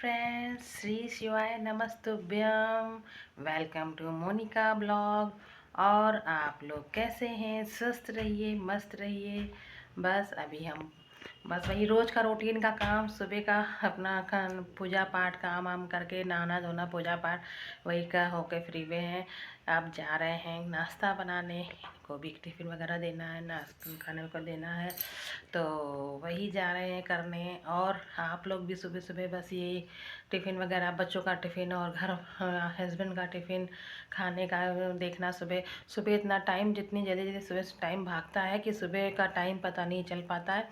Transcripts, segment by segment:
Friends, श्री शिवाय नमस्तुभ्यम। Welcome to Monika blog. और आप लोग कैसे हैं? स्वस्थ रहिए, मस्त रहिए। बस वही रोज़ का रूटीन का काम, सुबह का अपना पूजा पाठ काम वाम करके नहाना धोना पूजा पाठ वही का होके फ्री में हैं। अब जा रहे हैं नाश्ता बनाने, को भी टिफ़िन वगैरह देना है, नाश्ता खाने को देना है, तो वही जा रहे हैं करने। और आप लोग भी सुबह सुबह बस ये टिफ़िन वगैरह, बच्चों का टिफ़िन और घर हस्बैंड का टिफ़िन खाने का देखना। सुबह सुबह इतना टाइम, जितनी जल्दी सुबह टाइम भागता है कि सुबह का टाइम पता नहीं चल पाता है।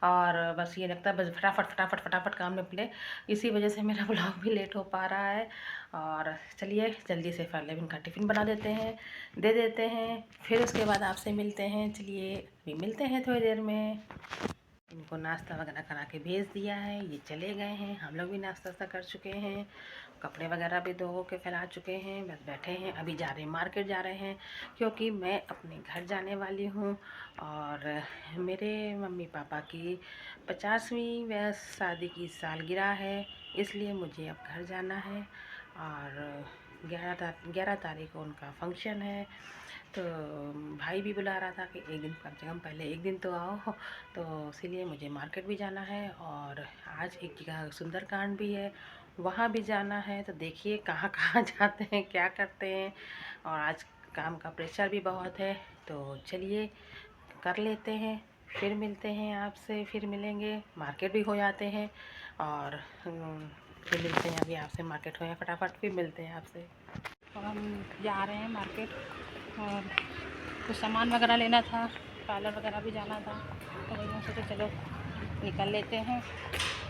और बस ये लगता है बस फटाफट फटाफट फटाफट काम निपटे। इसी वजह से मेरा ब्लॉग भी लेट हो पा रहा है। और चलिए जल्दी से पहले इनका टिफ़िन बना देते हैं, दे देते हैं, फिर उसके बाद आपसे मिलते हैं। चलिए अभी मिलते हैं थोड़ी देर में। इनको नाश्ता वगैरह करा के भेज दिया है, ये चले गए हैं। हम लोग भी नाश्ता वास्ता कर चुके हैं, कपड़े वगैरह भी धो के फैला चुके हैं, बस बैठे हैं। अभी जा रहे हैं, मार्केट जा रहे हैं, क्योंकि मैं अपने घर जाने वाली हूँ। और मेरे मम्मी पापा की 50वीं शादी की सालगिरह है, इसलिए मुझे अब घर जाना है। और 11 तारीख को उनका फंक्शन है। तो भाई भी बुला रहा था कि एक दिन कम से कम पहले एक दिन तो आओ, तो इसीलिए मुझे मार्केट भी जाना है। और आज एक जगह सुंदरकांड भी है, वहाँ भी जाना है। तो देखिए कहाँ कहाँ जाते हैं, क्या करते हैं। और आज काम का प्रेशर भी बहुत है, तो चलिए कर लेते हैं, फिर मिलते हैं आपसे। फिर मिलेंगे, मार्केट भी हो जाते हैं। और फिर मिलते हैं, अभी आपसे मार्केट हो या फटाफट फिर मिलते हैं आपसे। और हम जा रहे हैं मार्केट, और कुछ सामान वगैरह लेना था, पार्लर वगैरह भी जाना था, तो वही सोचे चलो निकल लेते हैं।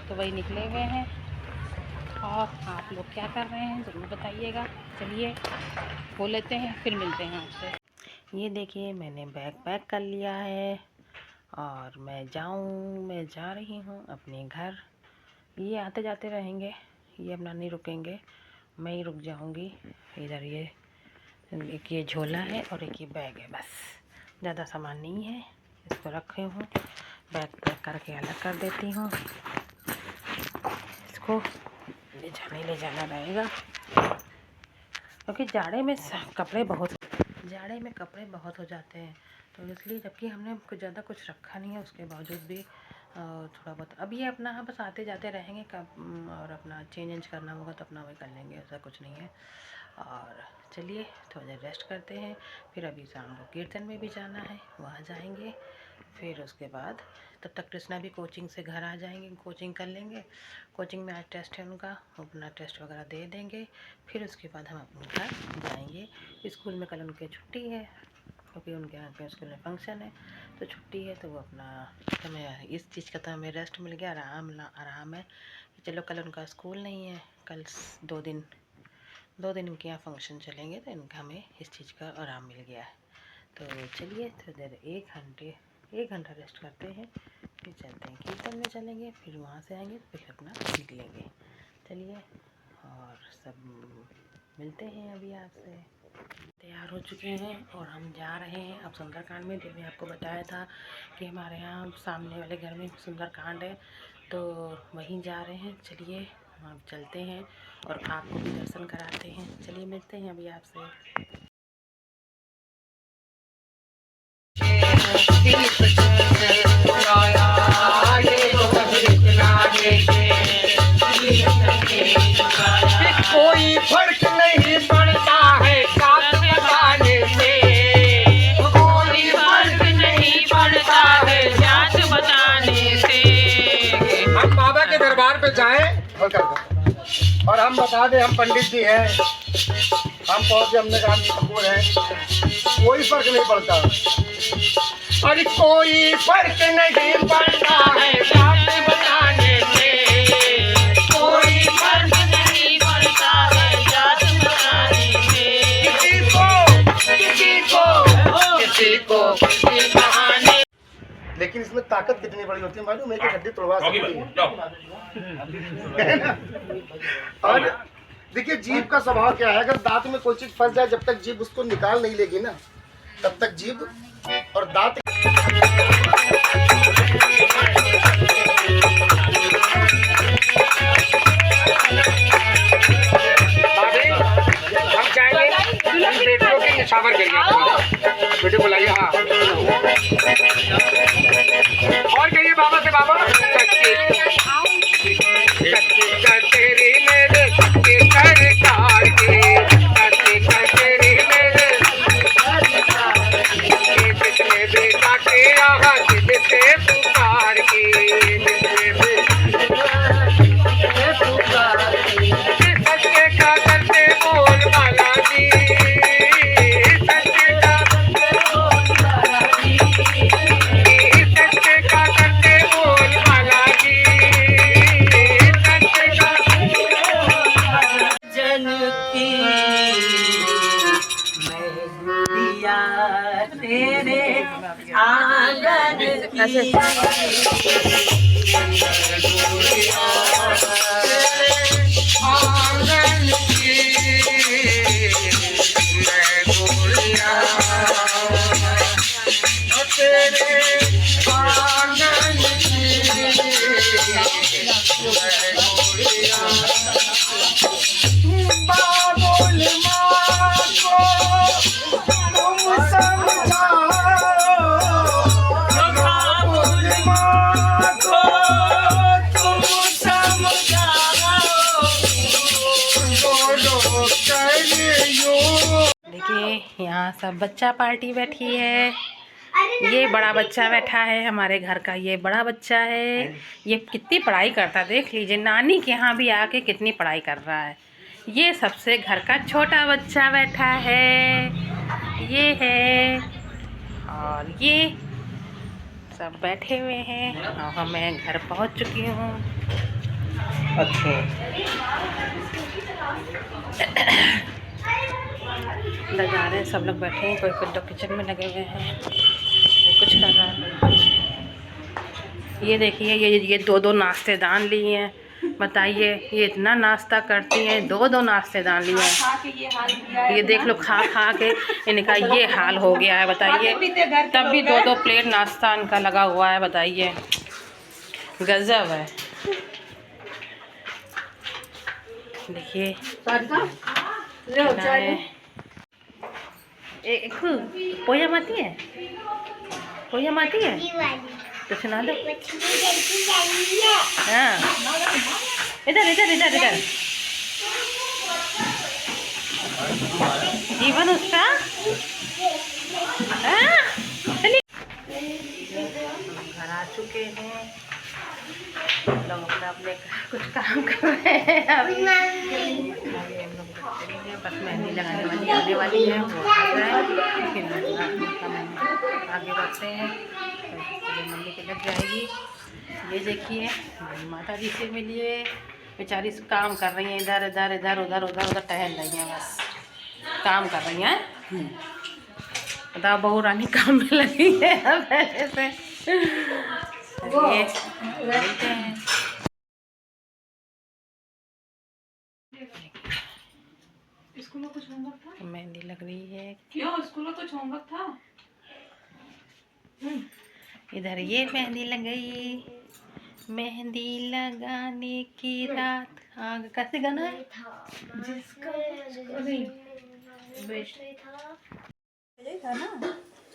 तो वही निकले हुए हैं। और आप लोग क्या कर रहे हैं ज़रूर बताइएगा। चलिए हो लेते हैं, फिर मिलते हैं आपसे। ये देखिए मैंने बैग पैक कर लिया है, और मैं जा रही हूँ अपने घर। ये आते जाते रहेंगे, ये अपना नहीं रुकेंगे, मैं ही रुक जाऊँगी। इधर ये एक ये झोला है और एक ये बैग है, बस ज़्यादा सामान नहीं है। इसको रखे हूँ, बैग पैक करके अलग कर देती हूँ। इसको ले जाना रहेगा, क्योंकि जाड़े में कपड़े बहुत हो जाते हैं। तो इसलिए, जबकि हमने कुछ ज़्यादा कुछ रखा नहीं है, उसके बावजूद भी थोड़ा बहुत अब ये अपना बस आते जाते रहेंगे और अपना चेंज करना होगा तो अपना वही कर लेंगे, ऐसा कुछ नहीं है। और चलिए थोड़ा देर रेस्ट करते हैं, फिर अभी शाम को कीर्तन में भी जाना है, वहाँ जाएंगे। फिर उसके बाद तब तक कृष्णा भी कोचिंग से घर आ जाएंगे, कोचिंग कर लेंगे। कोचिंग में आज टेस्ट है उनका, अपना टेस्ट वगैरह दे देंगे। फिर उसके बाद हम अपने घर जाएंगे। स्कूल में कल उनकी छुट्टी है, क्योंकि उनके यहाँ पे स्कूल में फंक्शन है, तो छुट्टी है। तो वो अपना हमें इस चीज़ का तो हमें रेस्ट मिल गया, आराम है कि चलो कल उनका स्कूल नहीं है। कल 2 दिन इनके यहाँ फंक्शन चलेंगे, तो इनका हमें इस चीज़ का आराम मिल गया है। तो चलिए थोड़ी देर 1 घंटा रेस्ट करते हैं, फिर चलते हैं कीर्तन में चलेंगे, फिर वहाँ से आएंगे, फिर अपना निकलेंगे। चलिए और सब मिलते हैं अभी आपसे। तैयार हो चुके हैं और हम जा रहे हैं अब सुंदरकांड में। मैंने आपको बताया था कि हमारे यहाँ सामने वाले घर में सुंदरकांड है, तो वहीं जा रहे हैं। चलिए अब चलते हैं और आपको भी दर्शन कराते हैं। चलिए मिलते हैं अभी आपसे। कोई फर्क नहीं पड़ता है साथ बताने से, कोई फर्क नहीं पड़ता है साथ बताने से। हम बाबा के दरबार पे जाएं और हम बता दें हम पंडित जी हैं, हम पहुंचे, हमने काम कपूर है, कोई फर्क नहीं पड़ता। अरे कोई फर्क नहीं पड़ता है साथ बताने से, कोई फर्क नहीं पड़ता है जात बताने से। किसी को किसी बहाने। लेकिन इसमें ताकत कितनी बड़ी होती है मालूम है कि हड्डी तोड़वा सकती है। और देखिए जीभ का स्वभाव क्या है, अगर दांत में कोई चीज फंस जाए, जब तक जीभ उसको निकाल नहीं लेगी ना, तब तक जीभ और दांत बेटे बुलाइए। हाँ और कहिए बाबा से, बाबा तेरी मेरे सरकार के तेरी मेरे जितने बेटा के यहाँ दिल से पुकार के सच्चे का करते बोल माला जी, सच्चे का करते बोल माला जी, सच्चे का जन की मैया तेरे आंगन की आंगन की मैं गोलियां तेरे आंगन की मैं गोलियां बाबुल माँ को तुम समझाओ, बाबुल माँ को तुम समझाओ, बोलो करियो। देखिए यहाँ सब बच्चा पार्टी बैठी है। ये बड़ा बच्चा बैठा है हमारे घर का, ये बड़ा बच्चा है। ये कितनी पढ़ाई करता है देख लीजिए, नानी के यहाँ भी आके कितनी पढ़ाई कर रहा है। ये सबसे घर का छोटा बच्चा बैठा है, ये है। और ये सब बैठे हुए हैं और मैं घर पहुँच चुकी हूँ। अच्छा अंदर जा रहे हैं, सब लोग बैठे हैं, कोई कोई लोग किचन में लगे हुए हैं, कोई कुछ कर रहा है। ये देखिए ये दो नाश्तेदान लिए हैं। बताइए ये इतना नाश्ता करती हैं, दो नाश्तेदान लिए हैं। ये देख लो खा खा के इनका ये हाल हो गया है। बताइए तब भी दो प्लेट नाश्ता इनका लगा हुआ है। बताइए गजब है। देखिए पोया माती है, पोया माती है तो सुना दो। हाँ इधर इधर इधर इधर जीवन उसका। हाँ चलिए घर आ चुके हैं लोग, अपना अपने कुछ काम कर रहे हैं। अभी हम लोग बस मेहंदी लगाने वाली आने वाली है, वो आ जाए फिर आगे बढ़ते हैं। मम्मी के लग जाएगी। ये देखिए माता जी से मिलिए, बेचारी काम कर रही हैं, इधर इधर इधर उधर उधर उधर टहल रही हैं, बस काम कर रही हैं। बताओ बहू रानी काम में लगी है पहले से। चलिए मिलते हैं। स्कूल में कुछ होमवर्क था? मेहंदी लग रही है। क्यों स्कूल में कुछ होमवर्क था? इधर ये मेहंदी लग गई। मेहंदी लगाने की रात आग। कैसे गाना है?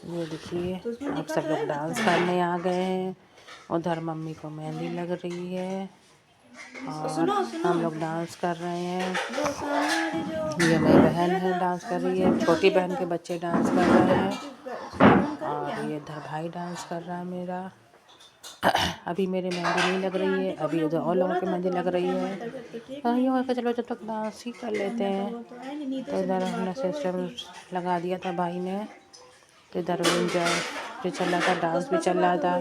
ये देखिए अब सब लोग डांस करने आ गए हैं। उधर मम्मी को मेहंदी लग रही है और हम लोग डांस कर रहे हैं। ये मेरी बहन है, डांस कर रही है। छोटी बहन के बच्चे डांस कर रहे हैं और ये इधर भाई डांस कर रहा है मेरा। अभी मेरे मेहंदी नहीं लग रही है, अभी उधर और लोगों की मेहंदी लग रही है। कहीं होकर चलो जब तक डांस ही कर लेते हैं। तो इधर हमने सिस्टम लगा दिया था भाई ने, तो इधर एंजॉय भी चल रहा था, डांस भी चल रहा था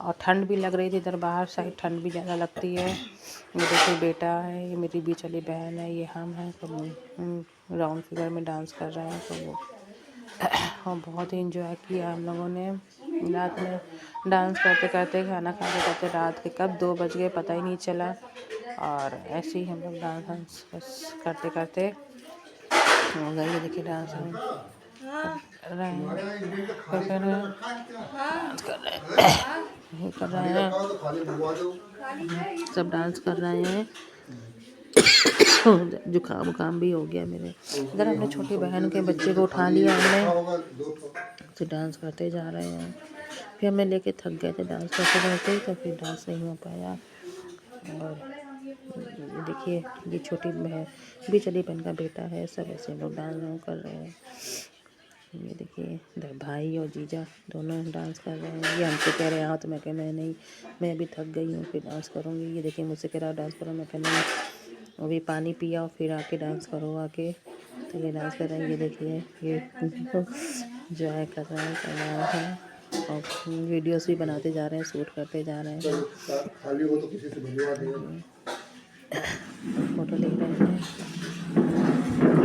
और ठंड भी लग रही थी। इधर बाहर साइड ठंड भी ज़्यादा लगती है। ये देखिए बेटा है, ये मेरी बीच वाली बहन है, ये हम हैं। सब राउंड फिगर में डांस कर रहे हैं। तो वो और बहुत ही इंजॉय किया हम लोगों ने। रात में डांस करते करते, खाना खाते खाते रात के कब 2 बज गए पता ही नहीं चला। और ऐसे ही हम लोग डांस बस करते करते हो गए। ये देखिए डांस हम कर रहे हैं, कर रहे हैं, सब डांस कर रहे हैं। जुकाम उकाम भी हो गया मेरे। इधर हमने छोटी बहन के बच्चे को उठा लिया हमने, तो डांस करते जा रहे हैं। फिर हमें लेके थक गए थे डांस करते करते, तो फिर डांस नहीं हो पाया। और ये देखिए, ये छोटी बहन भी चली बहन का बेटा है, सब ऐसे लोग डांस कर रहे हैं। ये देखिए, इधर भाई और जीजा दोनों डांस कर रहे हैं। ये हमसे कह रहे हैं आओ, तो मैं कह मैं नहीं, मैं अभी थक गई हूँ, फिर डांस करूँगी। ये देखिए मुझसे कह रहा डांस करो, मैं कह नहीं, अभी पानी पिया और फिर आके डांस करो आके। तो ये डांस कर रहे हैं, ये देखिए, ये एंजॉय कर रहे हैं और वीडियोस भी बनाते जा रहे हैं, शूट करते जा रहे हैं, फोटो ले रहे हैं।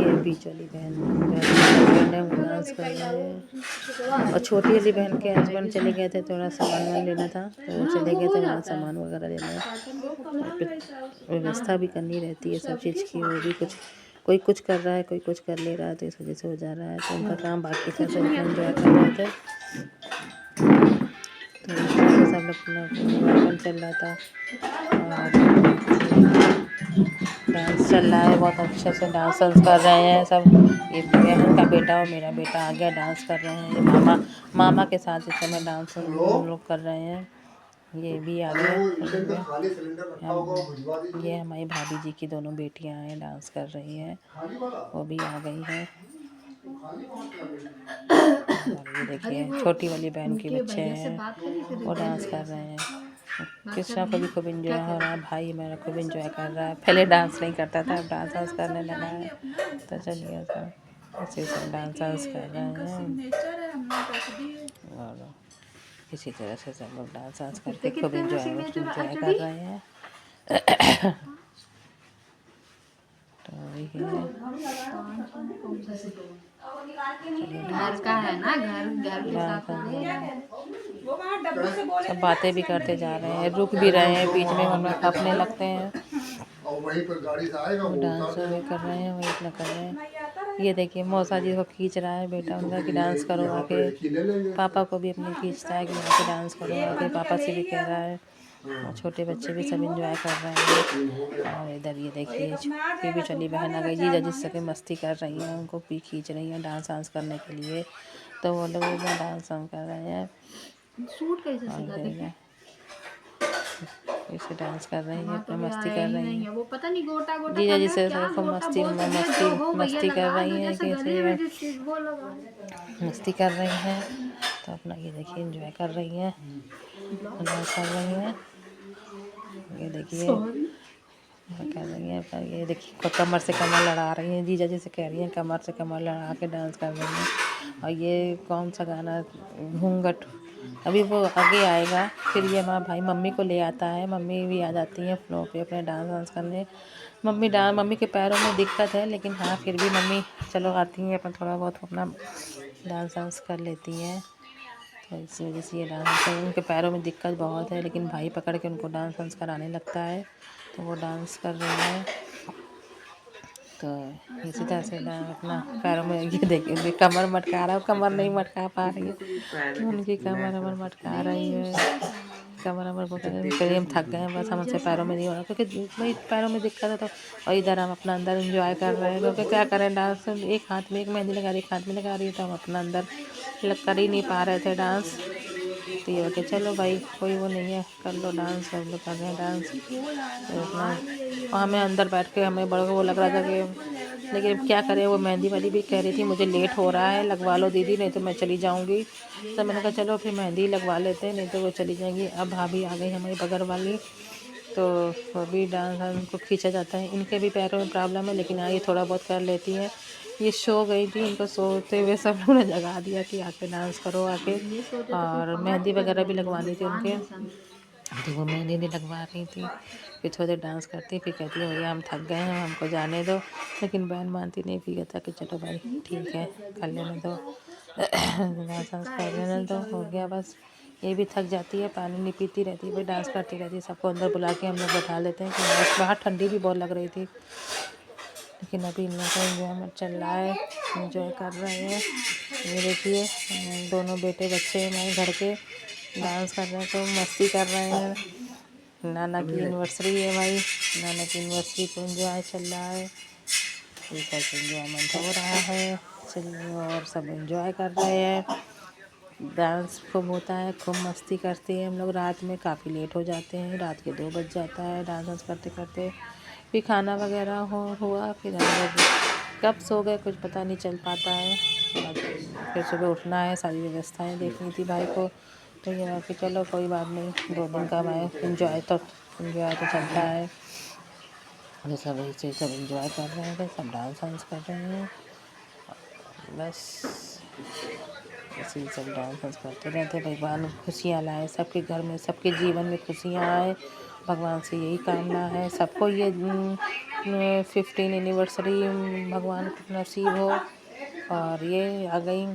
ये बीच वाली बहन डांस कर रहे हैं, और छोटी वाली बहन के हस्बैंड चले गए थे, थोड़ा सामान वामान लेना था, तो वो चले गए थे वहाँ सामान वगैरह लेना। व्यवस्था भी करनी रहती है सब चीज़ की, वो भी कोई कुछ कर रहा है, कोई कुछ कर ले रहा है, तो इस वजह से हो जा रहा है। तो उनका काम बाकी था, तो एंजॉय कर रहे थे। तो इस तरह से सब लोग चल रहा था और डांस चल रहा है, बहुत अच्छे से डांस कर रहे हैं सब। ये बहन का बेटा और मेरा बेटा आ गया, डांस कर रहे हैं। ये मामा के साथ इस समय डांस हम लोग कर रहे हैं। ये भी आ गए। ये हमारी भाभी जी की दोनों बेटियां हैं, डांस कर रही हैं, वो भी आ गई है। और ये देखिए, छोटी वाली बहन के बच्चे हैं, वो डांस कर रहे हैं। कृष्णा को भी खूब इंजॉय हो रहा है, भाई मेरा खूब इंजॉय कर रहा है। पहले डांस नहीं करता था, अब डांस करने लगा है। तो चलिए सब इसी से डांस कर रहे हैं, और इसी तरह से सब लोग डांस करके खूब इंजॉय कर रहे हैं। तो घर का है ना, घर के साथ सब बातें भी करते जा रहे हैं, रुक भी रहे हैं, बीच में हम अपने लगते हैं, डांस भी कर रहे हैं, वही इतना कर रहे हैं। ये देखिए मौसा जी को खींच रहा है बेटा उनका कि डांस करो आके। पापा को भी अपने खींचता है कि आके डांस करो आके, पापा से भी कह रहा है। और छोटे बच्चे भी सब इंजॉय कर रहे हैं। और इधर ये देखिए, ये भी चली बहन आ गई, जीजा जिससे के मस्ती कर रही हैं, उनको भी खींच रही हैं डांस करने के लिए। तो वो लोग डांस कर रहे हैं, शूट कैसे सिखाते हैं? ऐसे डांस कर रही हैं, अपनी मस्ती कर रही हैं। वो पता नहीं गोटा गोटा जीजा जी से मस्ती कर रही हैं, कैसे मस्ती कर रही हैं। तो अपना ये देखिए एंजॉय कर रही हैं, डांस कर रही हैं। ये देखिए कर रही हैं, पर ये देखिए कमर से कमर लड़ा रही हैं, जीजा जी से कह रही हैं कमर से कमर लड़ा के डांस कर रही हैं। और ये कौन सा गाना, घूंघट, अभी वो आगे आएगा। फिर ये हमारा भाई मम्मी को ले आता है, मम्मी भी आ जाती हैं फ्लो पे अपने डांस करने। मम्मी के पैरों में दिक्कत है, लेकिन हाँ फिर भी मम्मी चलो आती हैं, अपन थोड़ा बहुत अपना डांस कर लेती हैं। तो इसी वजह से ये डांस, उनके पैरों में दिक्कत बहुत है, लेकिन भाई पकड़ के उनको डांस कराने लगता है, तो वो डांस कर रही हैं। तो इसी तरह से अपना पैरों में ये देखिए कमर मटका रहा है, कमर नहीं मटका पा रही है, उनकी कमर मटका रही है। कमर को करिए हम थक गए हैं, बस हमसे पैरों में नहीं हो रहा, क्योंकि भाई पैरों में दिक्कत है। तो और इधर हम अपना अंदर एंजॉय कर रहे हैं, क्योंकि क्या करें, डांस एक हाथ में एक मेहंदी लगा रही, एक हाथ में लगा रही है, तो हम अपना अंदर कर ही नहीं पा रहे थे डांस। तो ये कि चलो भाई कोई वो नहीं है, कर लो डांस, सब लोग कर रहे हैं डांस। तो अपना हमें अंदर बैठ के हमें बड़ा वो लग रहा था कि, लेकिन क्या करें, वो मेहंदी वाली भी कह रही थी मुझे लेट हो रहा है, लगवा लो दीदी नहीं तो मैं चली जाऊंगी। तो मैंने कहा चलो फिर मेहंदी लगवा लेते हैं, नहीं तो वो चली जाएंगी। अब भाभी आ गई हमारी बगल वाली, तो वो भी डांस उनको खींचा जाता है। इनके भी पैरों में प्रॉब्लम है, लेकिन हाँ ये थोड़ा बहुत कर लेती हैं। ये सो गई थी, इनको सोते हुए सब लोगों ने जगा दिया कि आके डांस करो आके। और मेहंदी वगैरह भी लगवानी थी उनके, तो वो मेहंदी नहीं लगवा रही थी। फिर थोड़ी देर डांस करती, फिर कहती है भैया हम थक गए हैं, हमको जाने दो। लेकिन बहन मानती नहीं, फिर कहता कि चलो भाई ठीक है कर लेने दो, डांस कर लेने दो, हो गया बस। ये भी थक जाती है, पानी नहीं पीती रहती है, भाई डांस करती रहती है। सबको अंदर बुला के हम लोग बैठा लेते हैं कि बाहर ठंडी भी बहुत लग रही थी, लेकिन अभी इन लोगों का एंजॉयमेंट चल रहा है, एंजॉय कर रहे हैं। ये देखिए दोनों बेटे बच्चे हमारे घर के डांस कर रहे हैं, तो मस्ती कर रहे हैं। नाना की एनिवर्सरी है भाई, नानक यूनिवर्सिटी को एंजॉय चल रहा है, ये सब एंजॉयमेंट हो रहा है। चलिए, और सब एंजॉय कर रहे हैं। डांस खूब होता है, खूब मस्ती करते हैं हम लोग। रात में काफ़ी लेट हो जाते हैं, रात के 2 बज जाता है डांस वांस करते करते। फिर खाना वगैरह हुआ, फिर हम लोग कब सो गए कुछ पता नहीं चल पाता है। फिर सुबह उठना है, सारी व्यवस्थाएं देखनी थी भाई को। तो ये रहा कि चलो कोई बात नहीं, 2 दिन का मैं एंजॉय तो चलता है। ये सब ऐसे सब एंजॉय कर रहे थे, सब डांस वांस कर रहे हैं। बस ऐसे ही सब डांस वांस करते रहते। भगवान खुशियाँ लाए सबके घर में, सबके जीवन में खुशियाँ आए, भगवान से यही कामना है। सबको ये 15 एनिवर्सरी भगवान को नसीब हो। और ये आ गई,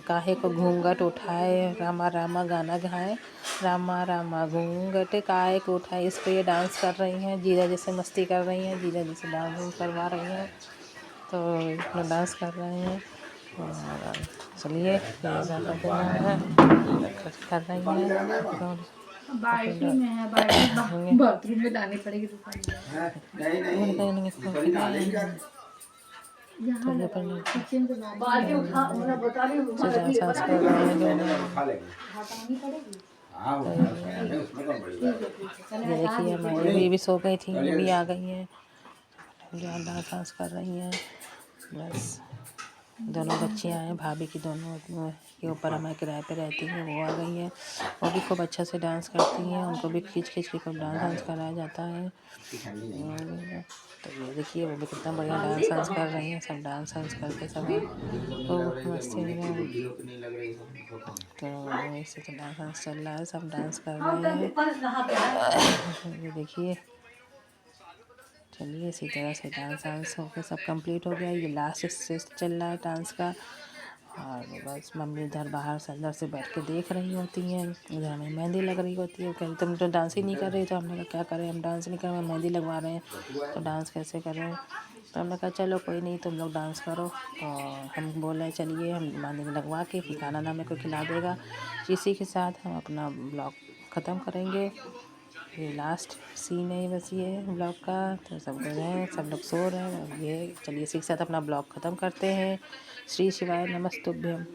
काहे को घूंघट उठाए, रामा रामा गाना गाए, रामा रामा घूंघट काहे को उठाए। इस पे ये डांस कर रही हैं, जीजा जैसे मस्ती कर रही हैं, जीजा जैसे डांस करवा रही हैं। तो इसमें डांस कर रहे हैं। और चलिए, कर रही हैं। और बाल्टी में है, बाल्टी बाथरूम में लानी पड़ेगी तो किचन के बाल्टी उठा बता रही हूँ ये देखिए, हमारी ये भी सो गई थी, ये भी आ गई हैं, डांस वांस कर रही हैं। बस दोनों बच्चियाँ हैं, भाभी की दोनों के ऊपर हमें किराए पे रहती हैं, वो आ गई हैं। वो भी खूब अच्छा से डांस करती हैं, उनको भी खींच खींच के खूब डांस वांस कराया जाता है। तो ये देखिए, वो भी कितना बढ़िया डांस वांस कर रही हैं। सब डांस वांस करके सब खूब मस्ती में। तो ऐसे तो डांस वांस चल रहा है, सब डांस कर रहे हैं। ये देखिए, चलिए इसी तरह से डांस वांस होकर सब कंप्लीट हो गया। ये लास्ट स्टेज चल रहा है डांस का। और बस मम्मी इधर बाहर से अंदर से बैठ के देख रही होती हैं, इधर हमें मेहंदी लग रही होती है। कहती तुम तो डांस ही नहीं कर रही। तो हमने कहा क्या करें, हम डांस नहीं कर रहे, हम मेहंदी लगवा रहे हैं, तो डांस कैसे करें। तो हमने कहा चलो कोई नहीं, तुम लोग डांस करो। और हम बोले चलिए, हम मेहंदी लगवा के फिर खाना ना मेरे को खिला देगा। इसी के साथ हम अपना ब्लॉग ख़त्म करेंगे। ये लास्ट सीन है बस ये ब्लॉग का। तो सब लोग हैं, सब लोग सो रहे हैं। और ये चलिए इसी के साथ अपना ब्लॉग ख़त्म करते हैं। श्री शिवाय नमस्तुभ्यम।